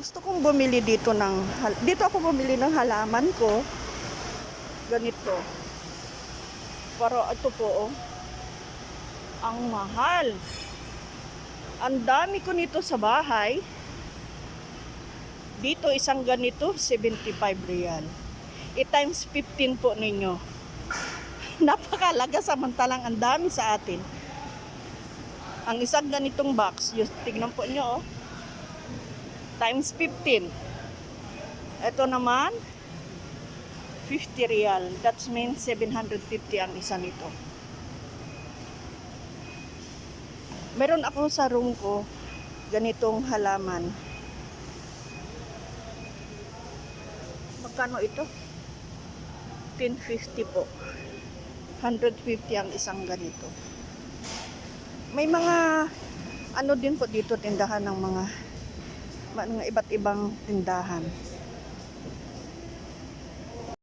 Gusto kong bumili dito dito ako bumili ng halaman ko. Ganito. Pero ito po, oh. Ang mahal. Ang dami ko nito sa bahay. Dito isang ganito, 75 real. I-times 15 po ninyo. Napakalaga samantalang ang dami sa atin. Ang isang ganitong box, tignan po nyo, oh. Times 15. Ito naman, 50 real. That means 750 ang isa nito. Meron ako sa room ko, ganitong halaman. Magkano ito? 1050 po. 150 ang isang ganito. May mga ano din po dito, tindahan ng mga iba't ibang tindahan.